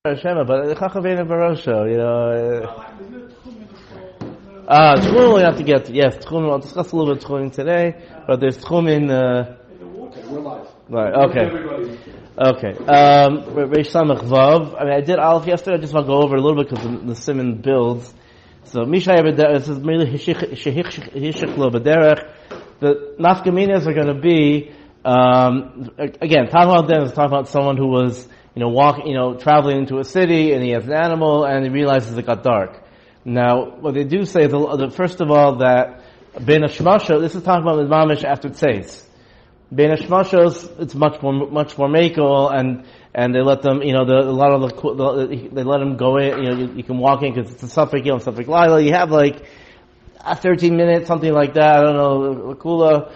Shema, but Chachavena Barosho, you know. Tchum we have to get to. Yes, Tchum. I'll discuss a little bit of Tchum today, but there's Tchum in. Right. Okay. Reish Samach Vav. I mean, I did Aleph yesterday. I just want to go over a little bit because the Simon builds. So Mishay B'derech. This is merely Hishiklo B'derech. The nafkaminas are going to be again. Talking about them is talking about someone who was traveling into a city and he has an animal and he realizes it got dark. Now, what they do say, first of all, that Ben Hashmasha, this is talking about the Mamish after Tzeis. Ben Hashmashos, it's much more mekel, and they let them, they let them go in, you can walk in because it's a Suffolk Yom, Suffolk Lila. You have like 13 minutes, something like that, I don't know, Kula.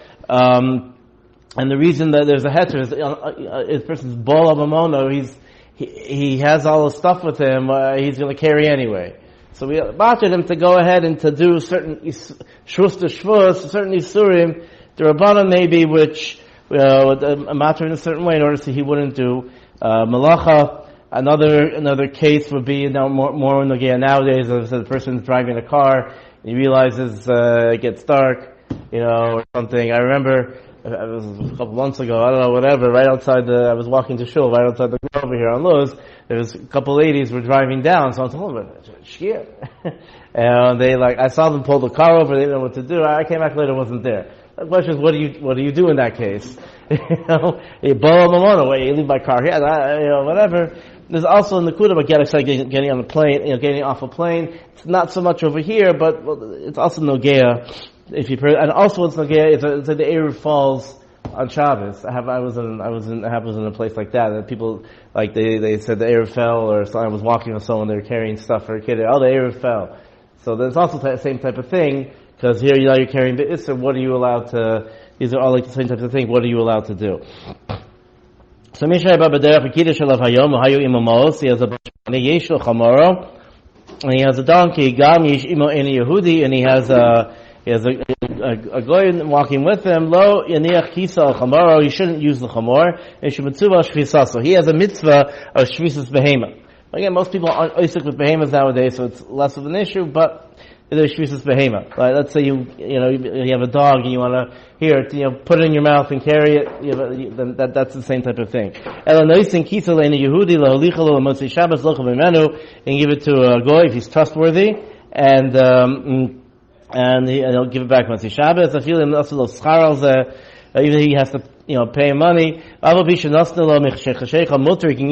And the reason that there's a heter is this person's bol amamono, he has all the stuff with him, he's going to carry anyway. So we batted him to go ahead and to do certain shvus to shvus, certain isurim, the Rabbanan maybe, which a matter in a certain way in order so he wouldn't do malacha. Another case would be more in the nowadays. As the person's driving a car, and he realizes it gets dark, or something. I remember it was a couple months ago. I don't know, whatever. Right outside I was walking to shul, right outside the over here on Luz. There was a couple ladies were driving down, so I was like, shit. And I saw them pull the car over, they didn't know what to do. I came back later, wasn't there. The question is, what do you do in that case? You blow them on away, you leave my car here, whatever. There's also in the Kuda about getting on the plane, getting off a plane. It's not so much over here, but it's also Nogea. And also what's Nogea is that the Eruv falls on Shabbos. I was in a place like that people, they said the Eruv fell, or someone was walking with someone, they were carrying stuff for a kid. Oh, the Eruv fell. So there's also the same type of thing, because here you're carrying the Isser, what are you allowed to, these are all the same types of things, what are you allowed to do? So Mishay B'derech V'Kiddush Alav Hayom Hayu Imamos, he has a Yeshlo Chamoro, and he has a donkey, Gam Yesh Imo Eni Yehudi, and he has a goy walking with him. Lo Yaniach Kisa Al Chamoro, he shouldn't use the Chamor, and Shemitzuvah Shvisa, so he has a mitzvah of Shvisas Behema. Again, most people aren't oisik with behemoths nowadays, so it's less of an issue, but there's shvisas behema. Right? Let's say you have a dog and you want to put it in your mouth and carry it. Then that's the same type of thing. And give it to a goy if he's trustworthy, and he'll give it back Motzei Shabbos. I feel him also those scharos. Even he has to, pay money. He can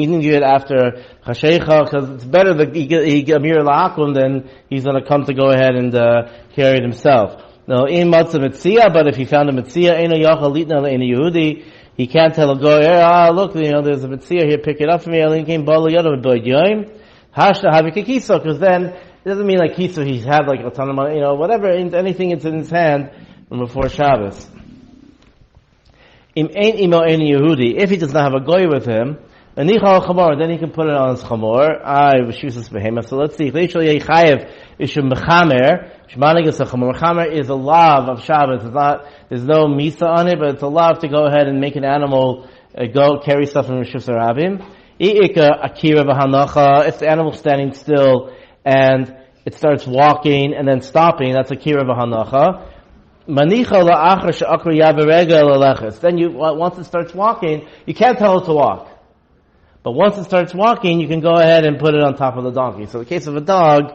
even do it after chashecha, because it's better that he get amir la'akum than he's going to come to go ahead and carry it himself. Now, in matzah mitzia, but if he found a mitzia, eno yachal litna le'eni Yehudi, he can't tell a goy, look, there's a mitzia here, pick it up for me. Elin came bala yadav b'doid yoim, hashta havikikiso, because then it doesn't mean like kiso he's had like a ton of money, whatever, anything it's in his hand before Shabbos. If he does not have a goy with him, then he can put it on his chamor. So let's see. Mechamer is a lav of Shabbos. There's no misa on it, but it's a lav to go ahead and make an animal go carry stuff from Rishus Harabim. If the animal's standing still and it starts walking and then stopping, that's a kira v'hanacha. Then once it starts walking, you can't tell it to walk. But once it starts walking, you can go ahead and put it on top of the donkey. So in the case of a dog,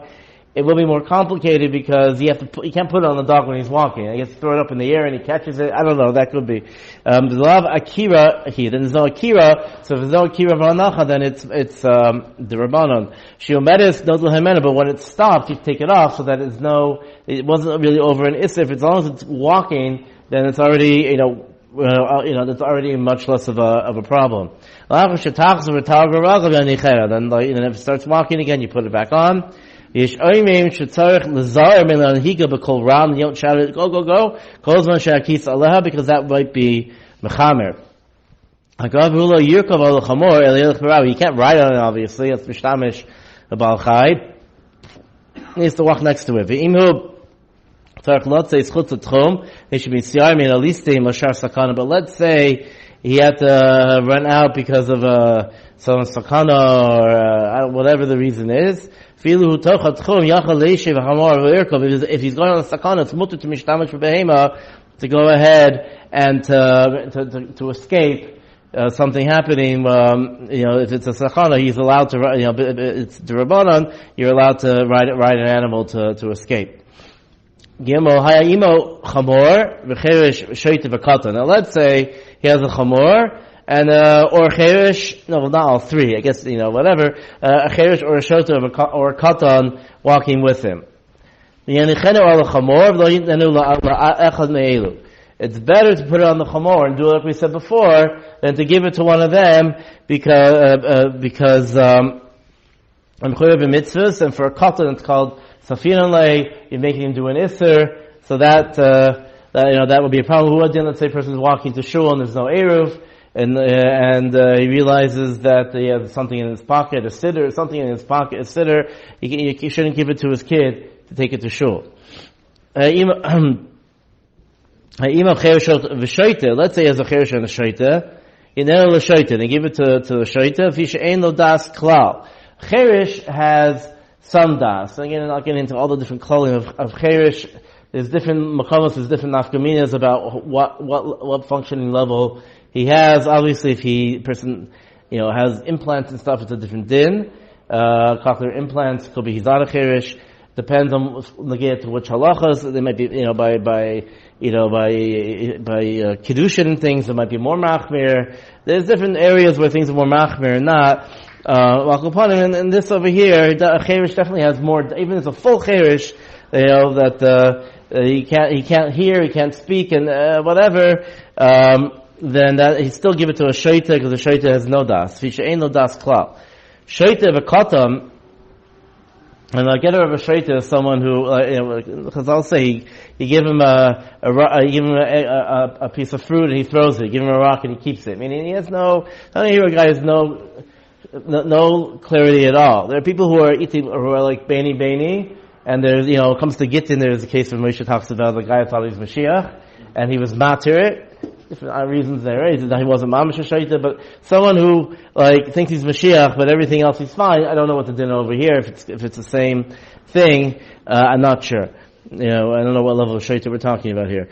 it will be more complicated because you can't put it on the dog when he's walking. He has to throw it up in the air and he catches it. I don't know, that could be. There's a lot of akira here. Then there's no akira. So if there's no akira v'anacha, then it's the Rabbanon. Shiomedes nodl hemena, but when it stops, you take it off so that it wasn't really over an isser. As long as it's walking, then it's already, that's already much less of a problem. Then, if it starts walking again, you put it back on. Because that might be mechamer. You can't ride on it, obviously. It's mishtamish the Baal Chai. He needs to walk next to it. But let's say he had to run out because of some sakana or whatever the reason is. If he's going on a sakana, it's mutter to mishtamash behema to go ahead and to escape something happening. If it's a sakana, he's allowed to. It's derabanan. You're allowed to ride an animal to escape. Gimel hayimo chamor v'cheresh shoyte v'katan. Now let's say he has a chamor and or cheresh. No, not all three. I guess whatever. A cheresh or a shoyte or a katan walking with him. It's better to put it on the chamor and do it like we said before than to give it to one of them because I'm chayav in mitzvahs, and for a katan it's called Safinan lay, you're making him do an Isser, so that would be a problem. Let's say a person is walking to shul and there's no Eruv, and he realizes that he has something in his pocket, a siddur, something in his pocket, a siddur, he shouldn't give it to his kid to take it to shul. Let's say he has a cheresh and a shoyte, they give it to the shoyte, fisha ein lo das klal. Cheresh has some das. Again, I'm not getting into all the different clothing of cheresh. There's different makomos, there's different nafkaminas about what functioning level he has. Obviously, if person has implants and stuff, it's a different din. Cochlear implants could be hizara cheresh. Depends on to which halachas. They might be by kiddushin and things. There might be more machmir. There's different areas where things are more machmir and not. And this over here, cheresh definitely has more. Even if it's a full cheresh, that he can't hear, he can't speak, and whatever. Then that he still give it to a shoyte because the shoyte has no das. Fisha ain't no das klal. Shoyte v'katam, and a getter of a shoyte is someone who, because I'll say he give him a piece of fruit and he throws it. You give him a rock and he keeps it. Meaning he has no. I don't hear a guy has no clarity at all. There are people who are like Bani, and there's, it comes to Gittin, there's a case where Moshe talks about the guy who thought he was Mashiach, and he was matir. Different reasons there, right? He wasn't mamash shaita, but someone who, thinks he's Mashiach, but everything else he's fine. I don't know what to do over here, if it's the same thing, I'm not sure. I don't know what level of shaita we're talking about here.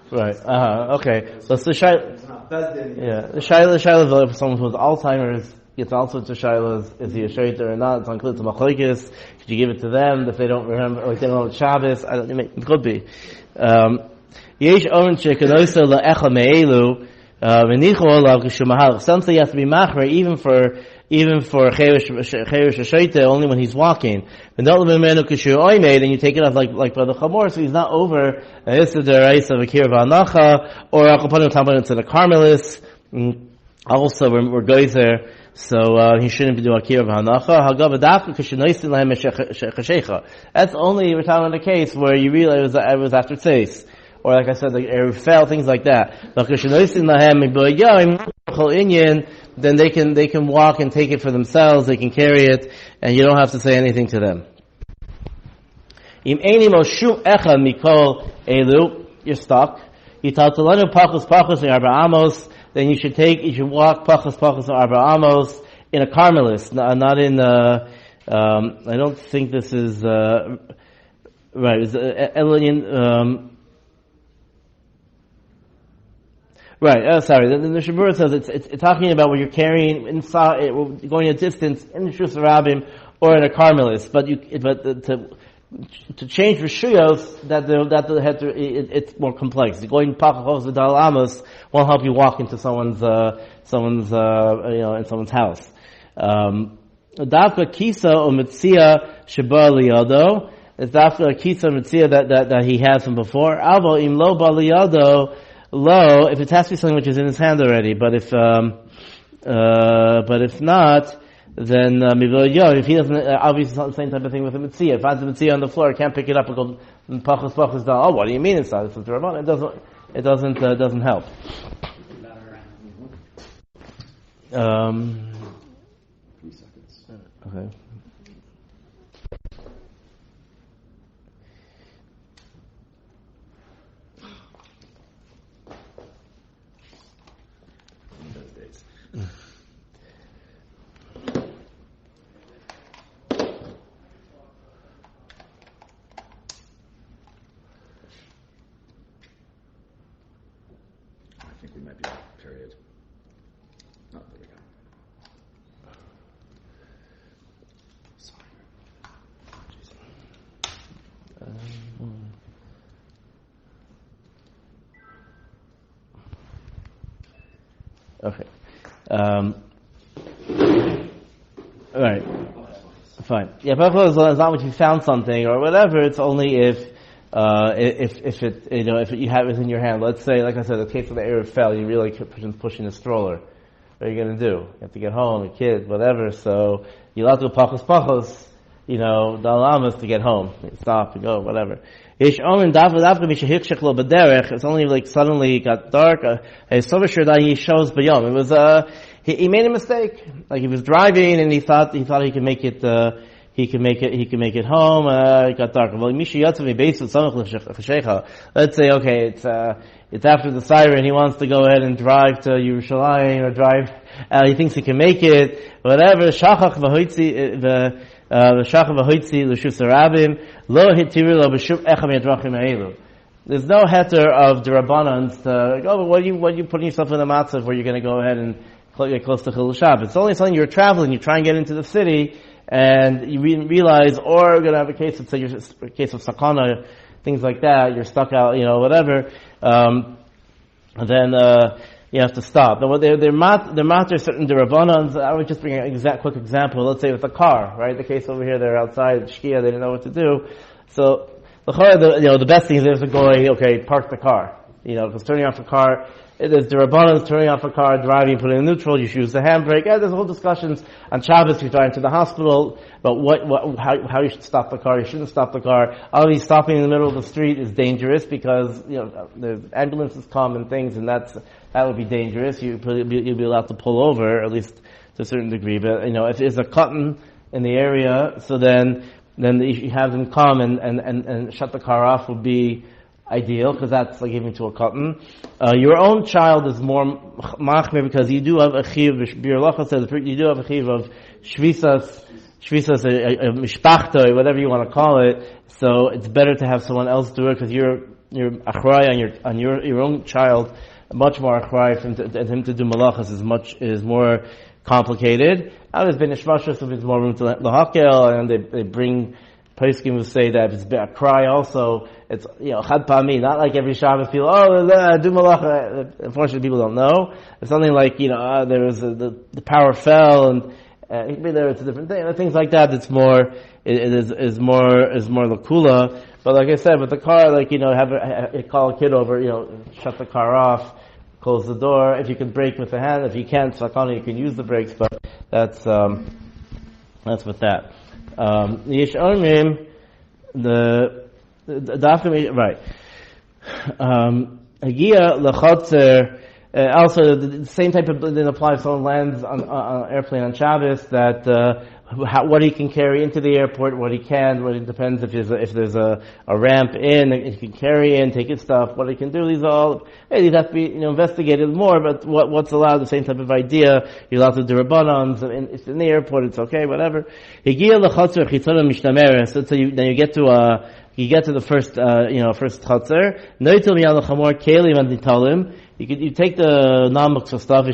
Right. Okay. So it's the Shaila, if someone with Alzheimer's gets all sorts of Shailas, is he a shaita or not? It's unclear to machlokes. Should you give it to them if they don't remember, like they don't know Shabbos? It could be. Yesh oren shekanoisa la'echa me'elu, v'nichu olav k'shumahal. Something has to be machmer, even for cheresh shaita, only when he's walking. And you take it off like by the chamor, so he's not over a issa deraisa of a kir v'anacha, or akapanim tabanim to the Carmelis. Also, we're going there, so he shouldn't be doing a kir v'anacha. That's only we're talking about a case where you realize it was after tzeis, or like I said, like Erev fell, things like that. Then they can walk and take it for themselves, they can carry it, and you don't have to say anything to them. You're stuck. Then you should walk pachas arba amos in a Carmelis, not in I don't think this is right. Is right, sorry. The Shabura says it's talking about when you're carrying inside, going a distance in the Shus Rabbim or in a Carmelis. But to change Rishuyos, it's more complex. Going Pachos Vidal Amos won't help you walk into someone's in someone's house. Dafka Kisa or Mitzia Shaba Liado. It's Dafka Kisa Mitzia that he has from before. Avo Im Lo Ba Liado. Low, if it has to be something which is in his hand already, but if not, then if he doesn't, obviously it's not the same type of thing with the mitzvah. If I have the mitzvah on the floor, I can't pick it up and go pachas down. Oh, what do you mean it's not? It's a Rabban. It doesn't help. 3 seconds. Okay. I think we might be period. Oh, there we go. Sorry. Okay. All right. Fine. Yeah, but as long as you found something or whatever, it's only if it, if you have it in your hand. Let's say, like I said, the case of the Erev fell, you really pushing a stroller. What are you going to do? You have to get home, a kid, whatever. So you'll have to do pachos, the alamas to get home. Stop, you go, whatever. It's only like suddenly it got dark. He shows b'yom. It was he made a mistake. Like he was driving and he thought he could make it. He can make it home. It got dark. Let's say, okay, it's after the siren. He wants to go ahead and drive to Yerushalayim or drive. He thinks he can make it. Whatever. Shachach v'hoitzi l'shuf sarabim lo hitiru lo b'shuf echam yadrachim ha'elu. There's no heter of the rabbanans to go. What are you putting yourself in the matzav where you're going to go ahead and get close to Chilul Shabbos? It's only something you're traveling. You try and get into the city. And you realize, or we're going to have a case of, say, a case of sakana, things like that, you're stuck out, whatever, then you have to stop. But they're matter certain derabbanans. I would just bring an quick example. Let's say with a car, right? The case over here, they're outside, Shkia, they didn't know what to do. So, the best thing is to go, okay, park the car. Because turning off a car, there's derabbanans, turning off a car, driving, putting in neutral, you use the handbrake. There's whole discussions on Shabbos, you drive to the hospital, but how you should stop the car, you shouldn't stop the car. Obviously stopping in the middle of the street is dangerous because, the ambulances come and things, and that would be dangerous. You'll be allowed to pull over, at least to a certain degree. But, if there's a cotton in the area, so then you have them come and shut the car off would be ideal, because that's like giving to a cotton. Your own child is more machmir because you do have a chiv. Bir Lacha says you do have a chiv of shvisas, mishpachtoi, whatever you want to call it. So it's better to have someone else do it because you're achray on your own child. Much more achray for him to do malachas is more complicated. There's been a shmashas if it's more room to lahakel, and they bring. Poskim will say that if it's a cry also, it's, chad pami, not like every Shabbos people, do malacha. Unfortunately, people don't know. It's something like, there was the power fell, and there it's a different thing. Things like that, it's more, is more lakula. But like I said, with the car, like, call a kid over, shut the car off, close the door. If you can brake with the hand, if you can't, sakana, you can use the brakes, but that's with that. Yesh Omrim, right. Hagia L'chotzer, also the same type of, then applies if someone lands on an airplane on Shabbos, that, what he can carry into the airport, what he can, it depends if there's a ramp in, if he can carry in, take his stuff, what he can do, these have to be, investigated more, but what's allowed, the same type of idea, you're allowed to do rabbanans, it's in the airport, it's okay, whatever. So then you get to the first chotzer. You take the non-muktzah stuff,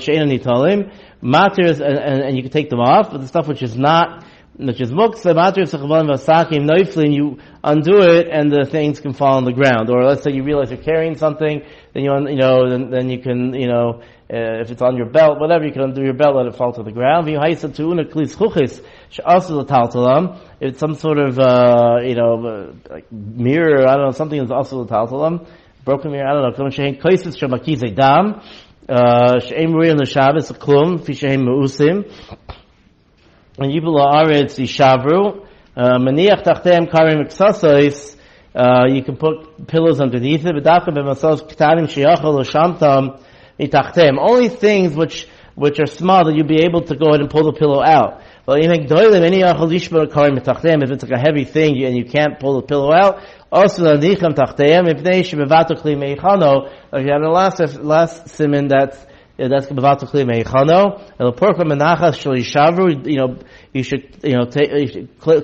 matters, and you can take them off, but the stuff which is muktzah, matters, you undo it, and the things can fall on the ground. Or let's say you realize you're carrying something, then then you can, if it's on your belt, whatever, you can undo your belt, let it fall to the ground. If it's some sort of, like mirror, I don't know, something that's also the taltalam, broken mirror, I don't know, and Yibul Haaretz Yishavru, Maniach Tachteim Karim Eksasois, you can put pillows underneath it, only things which are small that you'll be able to go ahead and pull the pillow out. Well, you make doilim any achol lishbar karim mitachteim if it's like a heavy thing and you can't pull the pillow out. Also, lanichem tachteim if they shebevato kli meichano. Like you have the last siman that's bevato kli meichano. El porka menachas shel yishavru. You should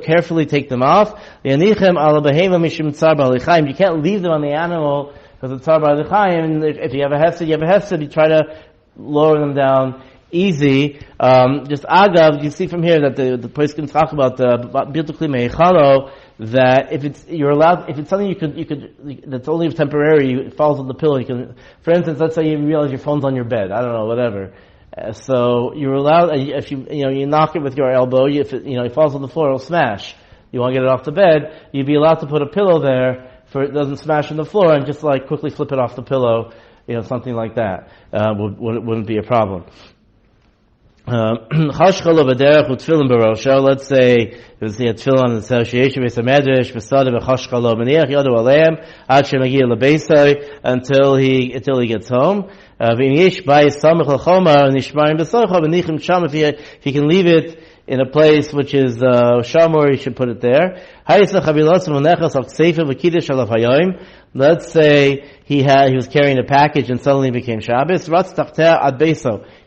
carefully take them off. Lanichem ala behema mishim tzar b'Orach Chaim. You can't leave them on the animal because it's tzar b'Orach Chaim. And if you have a hefsed, you try to lower them down easy. Just agav, you see from here that the place can talk about biltu kli meichano, that if it's something you could that's only temporary, it falls on the pillow. You can, for instance, let's say you realize your phone's on your bed. I don't know, whatever. So you're allowed, if you knock it with your elbow, if it falls on the floor, it'll smash. You want to get it off the bed, you'd be allowed to put a pillow there for it doesn't smash on the floor, and just like quickly flip it off the pillow. Something like that wouldn't be a problem. Let's say he had tefillin on the association with a medrash, until he gets home. If he can leave it in a place which is shamor, he should put it there. Let's say he was carrying a package and suddenly became Shabbos.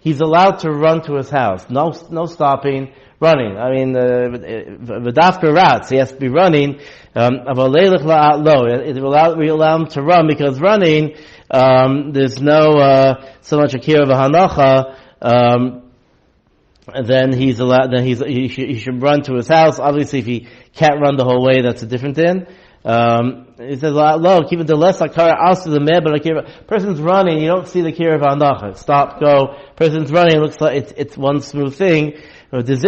He's allowed to run to his house. No stopping, running. I mean, v'dafka rats, he has to be running. We allow him to run because running, there's no so much akira v'hanacha. Then he's allowed. Then he should run to his house. Obviously, if he can't run the whole way, that's a different thing. He says, "Lo, keep it the less akara also the med, but akira." Person's running, you don't see the kira of andacha. Stop, go. Person's running, it looks like it's one smooth thing. Because if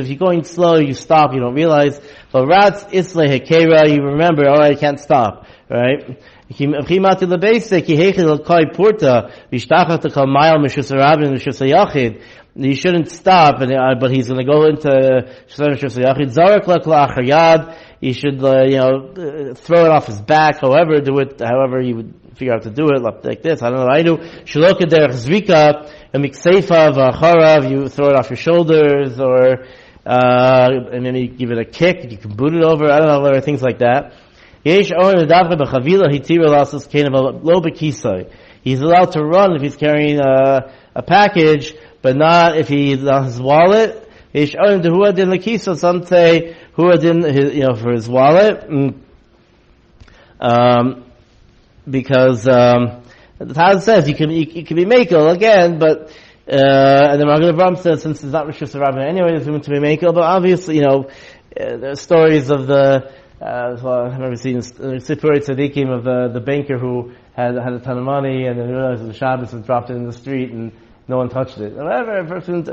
you're going slow, you stop, you don't realize. But rats isle hekera, you remember, oh, I can't stop, right? You shouldn't stop, but he's going to go into you should, throw it off his back, however you would figure out to do it, like this. I don't know what I do. Shaloka derech zvika, amikseifa v'acharav, you throw it off your shoulders, or, and then you give it a kick, you can boot it over, I don't know, things like that. He's allowed to run if he's carrying a package, but not if he's on his wallet. Some say for his wallet, because the Taz says you can be makel again, but and the Magen Avraham says since it's not Rishus Rabbah anyway, there's room to be makel. But obviously, there's stories of the. I remember seeing Sipurei Tzadikim of the banker who had a ton of money and then realized the Shabbos and dropped it in the street and no one touched it. Whatever, a person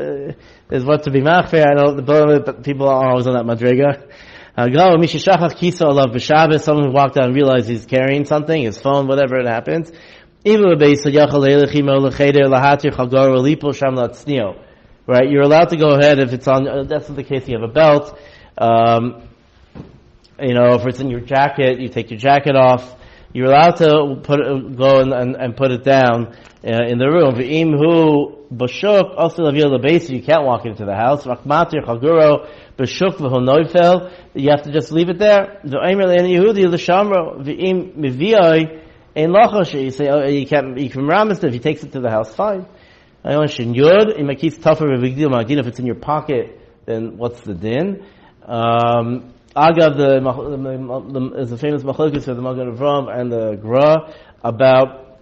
is what to be machfer. I know but people are always on that madrega. Someone who walked out and realized he's carrying something, his phone, whatever it happens. Right, you're allowed to go ahead if it's on. That's the case. You have a belt. If it's in your jacket, you take your jacket off. You're allowed to go and put it down in the room. You can't walk into the house. You have to just leave it there. You say, you can ramis if he takes it to the house, fine. If it's in your pocket, then what's the din? Agav, there's a famous machlokes for the Magen Avraham and the Gra about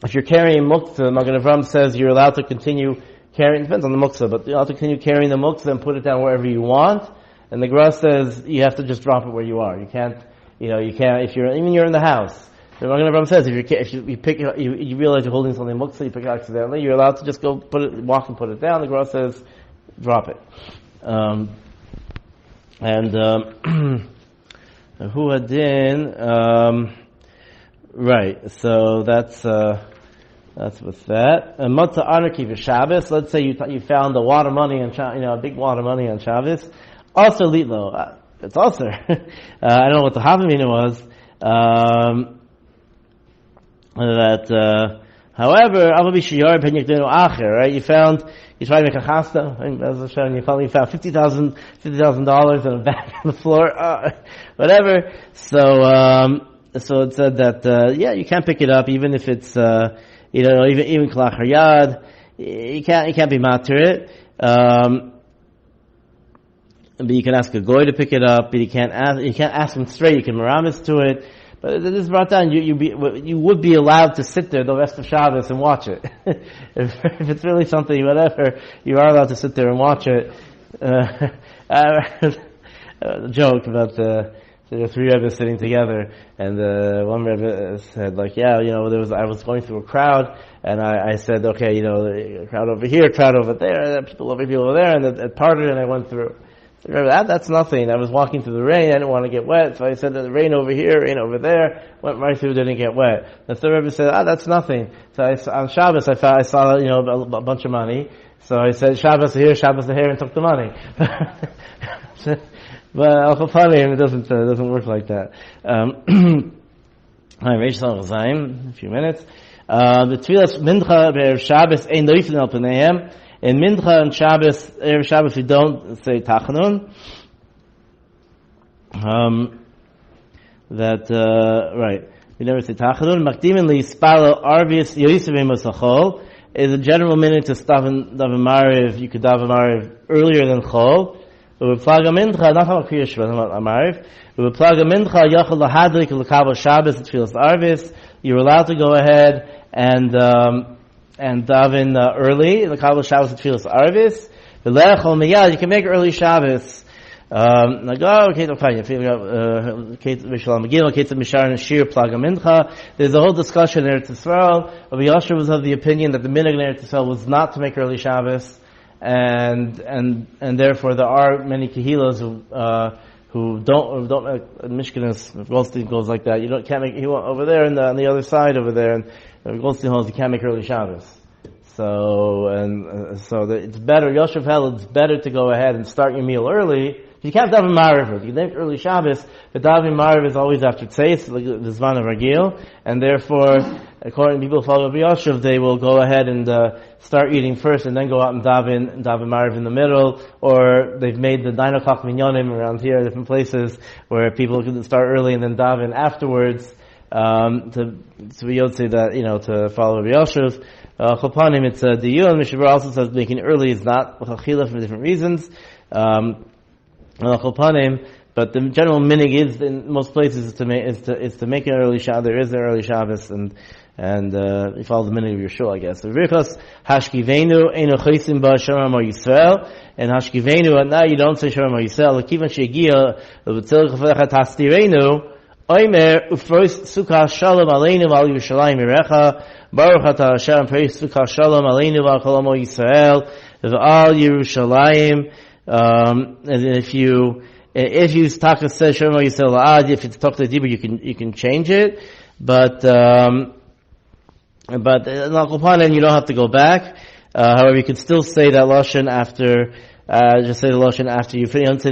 if you're carrying muktzah. The Magen Avraham says you're allowed to continue carrying. Depends on the muktzah, but you're allowed to continue carrying the muktzah and put it down wherever you want. And the Gra says you have to just drop it where you are. You can't if you're in the house. The Magen Avraham says if you realize you're holding something muktzah, you pick it accidentally, you're allowed to just go walk and put it down. The Gra says drop it. Who hadin, right, so that's with that. Motza anarchy for Shabbos. Let's say you found a wad of money a big wad of money on Shabbos. Also litlo, it's also, I don't know what the Havamina was, However, right? You tried to make a chasta, and you finally found $50,000 in a bag on the floor, whatever. So it said that, you can't pick it up, even if it's, even klach haryad, you can't be matir it. But you can ask a goy to pick it up, but you can't ask him straight, you can maramis to it. But this is brought down, you would be allowed to sit there the rest of Shabbos and watch it. if it's really something, whatever, you are allowed to sit there and watch it. A joke about there were three Rebbes sitting together, and one Rebbe said, I was going through a crowd, and I said, okay, a crowd over here, crowd over there, people over there, and it parted, and I went through. That's nothing. I was walking through the rain. I didn't want to get wet, so I said that the rain over here, rain over there, went right through, didn't get wet. The third Rebbe said, that's nothing. So on Shabbos, I saw a bunch of money. So I said, Shabbos here, and took the money. But al funny, it doesn't work like that. A few minutes. The Tefilah Mincha be'erev Shabbos ein loifin al pneihem. In Mincha and Shabbos, erev Shabbos, we don't say Tachanun. Right. We never say Tachanun. Makdimin li'yispalo arvius yoyisem emosachol is a general minute to daven Mariv. You could daven Mariv earlier than Chol. But with Plaga Mincha, not about Kriya Shabbat, not Mariv. But with Plaga Mincha, Yachal lahadlik l'kabel Shabbos, the Tefilas Arvis, you're allowed to go ahead and daven early, the Kabbalah Shabbos and Tefilas Arvis. You can make early Shabbos. There's a whole discussion in Eretz Yisrael. Rabbi Yasher was of the opinion that the minhag in Eretz Yisrael was not to make early Shabbos, and therefore there are many kehilas who don't Mishkanis, if Goldstein goes like that, can't make, he went over there and on the other side over there, and Goldstein holds you can't make early Shabbos. So it's better, Yoshev held it's better to go ahead and start your meal early. You can't daven Mariv. You can make early Shabbos, but daven Mariv is always after Tzeis, like the Zman of Ragil, and therefore, according to people who follow Rabbi Yoshev, they will go ahead and start eating first and then go out and daven Mariv in the middle, or they've made the 9 o'clock minyanim around here, different places, where people can start early and then daven afterwards, to be able to say that, to follow Rabbi Yoshev. Chopanim, it's a diyun. Mishabur also says making early is not chachila for different reasons. But the general minig is in most places is to make an early Shabbos. There is an early Shabbos, and you follow the minig of your shul, I guess. Because hashkivenu eno chaysim ba Shalom Yisrael, and hashkivenu at night you don't say Shalom Yisrael. Kivan shegia lebetzil chafecha tastirenu oimer ufrois sukkah shalom aleinu val Yerushalayim irecha baruch atah Hashem ufrois sukkah shalom aleinu val Chol Yisrael v'al Yerushalayim. And if you taka says Shalom Yisrael La'ad, if it's talk to the you can change it, but in Al-Qupanim, you don't have to go back. However, you can still say that Lashon after, just say the Lashon after you finish, don't say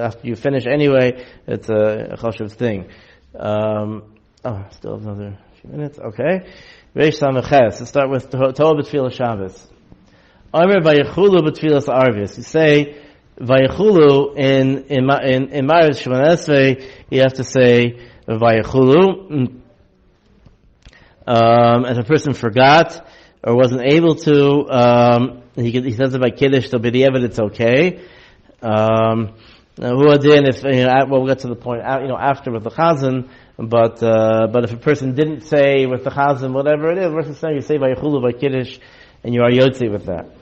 after you finish anyway. It's a chashuv thing. Still another few minutes. Okay. Reish Sameches. Let's start with Torah B'Tefilah Shabbos. Omer Vayechulu B'Tefilas Arvis. You say Vayechulu in Mariv Shemon Esrei, you have to say Vayechulu. If a person forgot or wasn't able to, he says it by Kiddush, so b'diavad it's okay. We'll get to the point, after with the Chazan, but if a person didn't say with the Chazan, whatever it is, versus you say Vayechulu by Kiddush, and you are Yotzi with that.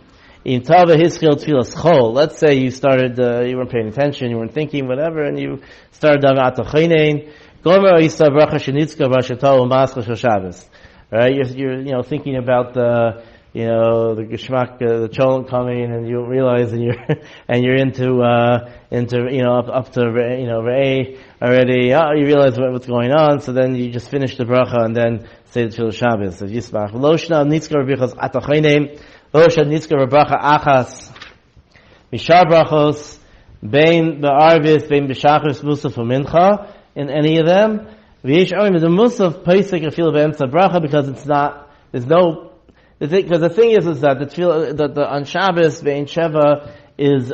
In Tava Hiskil Tefilas Chol, let's say you started, you weren't paying attention, you weren't thinking, whatever, and you started Daven Atachinein, Gomer Yisa Bracha Shenitzka Vashatol U'Mascha Shel Shabbos. Right? You're thinking about the Geshmak, the Cholent coming, and you realize, and you're into, up to, Re'eh already, you realize what's going on, so then you just finish the bracha and then say the Tefilah Shabbos. If Yismach, Lo Shna Nitzka Rabichas Atachinein, Lo Shna Nitzka Rabracha Achas, Mishar Brachos, Bein Be'arvis, Bein B'Shachris, Musaf in any of them. V'yesh Oim, the Musaf Pesach Afil Be'emtza Bracha, because there's There's no, because the thing is that the Tefilah, that the on Shabbos ve'in Sheva is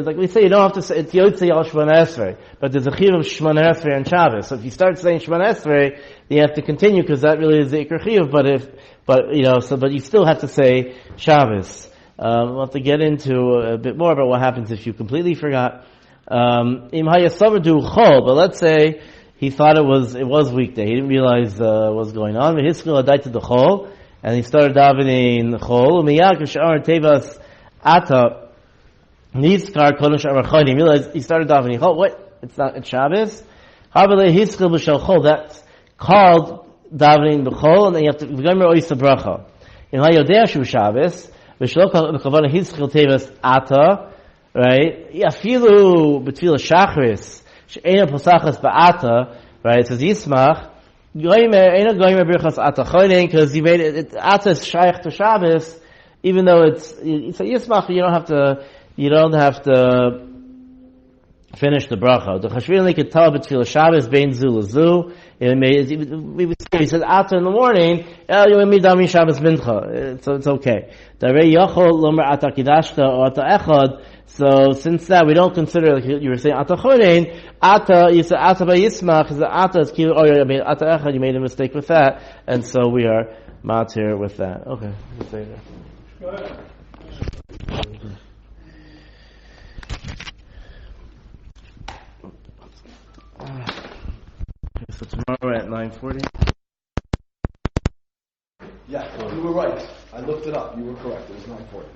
like we say, you don't have to say it's Yotze al Shmona Esrei, but there's a chiyuv of Shmona Esrei on Shabbos. So if you start saying Shmona Esrei, you have to continue because that really is the Iker chiyuv. But you still have to say Shabbos. We'll have to get into a bit more about what happens if you completely forgot. Im hayasavar du chol, but let's say he thought it was weekday. He didn't realize what was going on. But his school adaited the chol, and he started davening chol. Miyag k'shar tevas ata. Niskar kodesh Orach Chaim. Realized he started davening. Oh, what? It's Shabbos. Habele hiskil b'shel chol. That's called davening b'chol, and then you have to v'gomer oisa bracha. In hayodea shu Shabbos v'shelo kavana hiskil tevas ata. Right? Afilu b'tfilah shachris she'ena posachas ba'ata. Right? It says yismach. Goymer ena goymer birchas ata chodein because he made it. Ata is shaykh to Shabbos, even though it's a yismach. You don't have to finish the bracha. The Chashvili could tell between Shabbos bein zu lezu. He said after in the morning, Shabbos mincha. So it's okay. So since that we don't consider like you were saying ata chodein, ata you said ata b'yismach because the ata is cute. Ata echad you made a mistake with that, and so we are matir with that. Okay, let's say that. Go ahead. So tomorrow at 9:40? Yeah, you were right. I looked it up. You were correct. It was 9:40.